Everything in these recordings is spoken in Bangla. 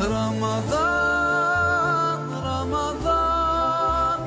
رمضان رمضان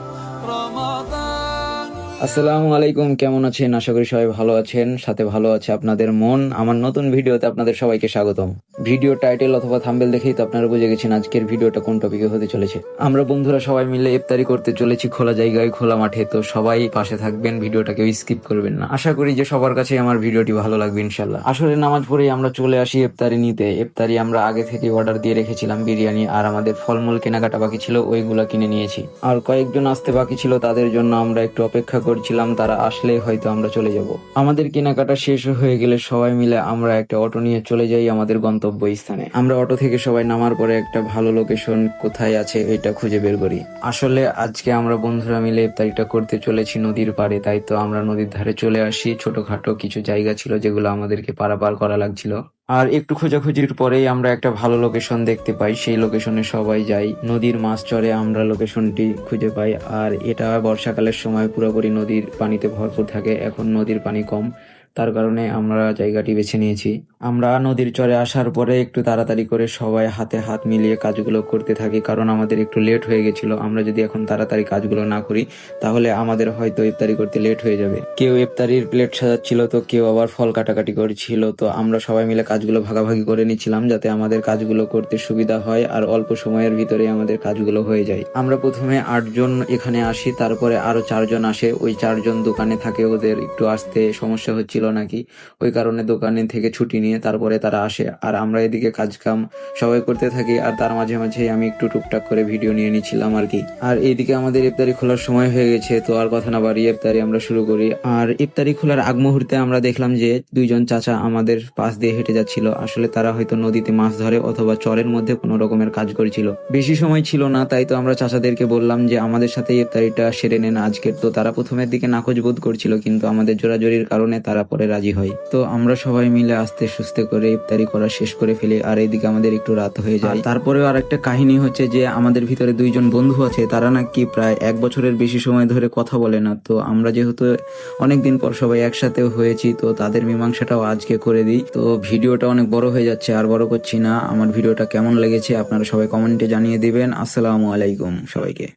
رمضان আসসালামু আলাইকুম, কেমন আছেন? আশা করি সবাই ভালো আছেন, সাথে ভালো আছে আপনাদের মন। আমার নতুন ভিডিওতে আপনাদের সবাইকে স্বাগতম। ভিডিও টাইটেল অথবা থাম্বনেল দেখেই তো আপনারা বুঝে গেছেন আজকের ভিডিওটা কোন টপিকে হতে চলেছে। আমরা বন্ধুরা সবাই মিলে ইফতারি করতে চলেছি খোলা জায়গায়, খোলা মাঠে। তো সবাই পাশে থাকবেন, ভিডিওটা কেউ স্কিপ করবেন না। আশা করি যে সবার কাছে আমার ভিডিওটি ভালো লাগবে ইনশাল্লাহ। আসলে নামাজ পড়েই আমরা চলে আসি ইফতারি নিতে। ইফতারি আমরা আগে থেকে অর্ডার দিয়ে রেখেছিলাম, বিরিয়ানি আর আমাদের ফলমূল কেনাকাটা বাকি ছিল, ওইগুলা কিনে নিয়েছি। আর কয়েকজন আসতে বাকি ছিল, তাদের জন্য আমরা একটু অপেক্ষা করছিলাম, তারা আসলে হয়তো আমরা চলে যাব। আমাদের কেনাকাটা শেষ হয়ে গেলে সবাই মিলে আমরা একটা অটো নিয়ে চলে যাই আমাদের গন্তব্য স্থানে। আমরা অটো থেকে সবাই নামার পরে একটা ভালো লোকেশন কোথায় আছে এটা খুঁজে বের করি। আসলে আজকে আমরা বন্ধুরা মিলে ইফতারিটা করতে চলেছি নদীর পাড়ে, তাই তো আমরা নদীর ধারে চলে আসি। ছোটখাটো কিছু জায়গা ছিল যেগুলো আমাদেরকে পারাপার করা লাগছিল। আর একটু খোঁজাখুঁজির পরেই আমরা একটা ভালো লোকেশন দেখতে পাই, সেই লোকেশনে সবাই যাই। নদীর মাছ চরে আমরা লোকেশনটি খুঁজে পাই। আর এটা বর্ষাকালের সময় পুরোপুরি নদীর পানিতে ভরপুর থাকে, এখন নদীর পানি কম, তার কারণে আমরা জায়গাটি বেছে নিয়েছি। আমরা নদীর চরে আসার পরে একটু তাড়াতাড়ি করে সবাই হাতে হাত মিলিয়ে কাজগুলো করতে থাকি, কারণ আমাদের একটু লেট হয়ে গেছিল। আমরা যদি এখন তাড়াতাড়ি কাজগুলো না করি তাহলে আমাদের হয়তো ইফতারি করতে লেট হয়ে যাবে। কেউ ইফতারির প্লেট সাজাচ্ছিল, তো কেউ আবার ফল কাটাকাটি করছিল। তো আমরা সবাই মিলে কাজগুলো ভাগাভাগি করে নিচ্ছিলাম, যাতে আমাদের কাজগুলো করতে সুবিধা হয় আর অল্প সময়ের ভিতরে আমাদের কাজগুলো হয়ে যায়। আমরা প্রথমে 8 জন এখানে আসি, তারপরে আরো 4 জন আসে। ওই 4 জন দোকানে থাকে, ওদের একটু আসতে সমস্যা হচ্ছিল নাকি, ওই কারণে দোকানে থেকে ছুটি নিয়ে তারপরে তারা আসে। আর আমরা এদিকে কাজ কাম সবাই করতে থাকি, আর তার মাঝে মাঝে আমি একটু টুকটাক করে ভিডিও নিয়ে নিচ্ছিলাম আর কি। আর এইদিকে আমাদের ইফতারি খোলার সময় হয়ে গেছে, তো আর কথা না বাড়িয়ে ইফতারি আমরা শুরু করি। আর ইফতারি খোলার আগ মুহূর্তে আমরা দেখলাম যে 2 জন চাচা আমাদের পাশ দিয়ে হেঁটে যাচ্ছিল। আসলে তারা হয়তো নদীতে মাছ ধরে অথবা চরের মধ্যে কোনো রকমের কাজ করছিল। বেশি সময় ছিল না, তাই তো আমরা চাচাদেরকে বললাম যে আমাদের সাথে ইফতারিটা সেরে নেন আজকের। তো তারা প্রথমের দিকে নাকচ বোধ করছিল, কিন্তু আমাদের জোরাজোরির কারণে তারা পরে রাজি হয়। তো আমরা সবাই মিলে আস্তে সুস্তে করে ইফতারি করা শেষ করে ফেলি। আর এইদিকে আমাদের একটু রাত হয়ে যায়। তারপরেও আর একটা কাহিনী হচ্ছে যে আমাদের ভিতরে 2 জন বন্ধু আছে, তারা নাকি প্রায় 1 বছরের বেশি সময় ধরে কথা বলে না। তো আমরা যেহেতু অনেকদিন পর সবাই একসাথে হয়েছি, তো তাদের মীমাংসাটাও আজকে করে দিই। তো ভিডিওটা অনেক বড় হয়ে যাচ্ছে, আর বড় করছি না। আমার ভিডিওটা কেমন লেগেছে আপনারা সবাই কমেন্টে জানিয়ে দিবেন। আসসালামু আলাইকুম সবাইকে।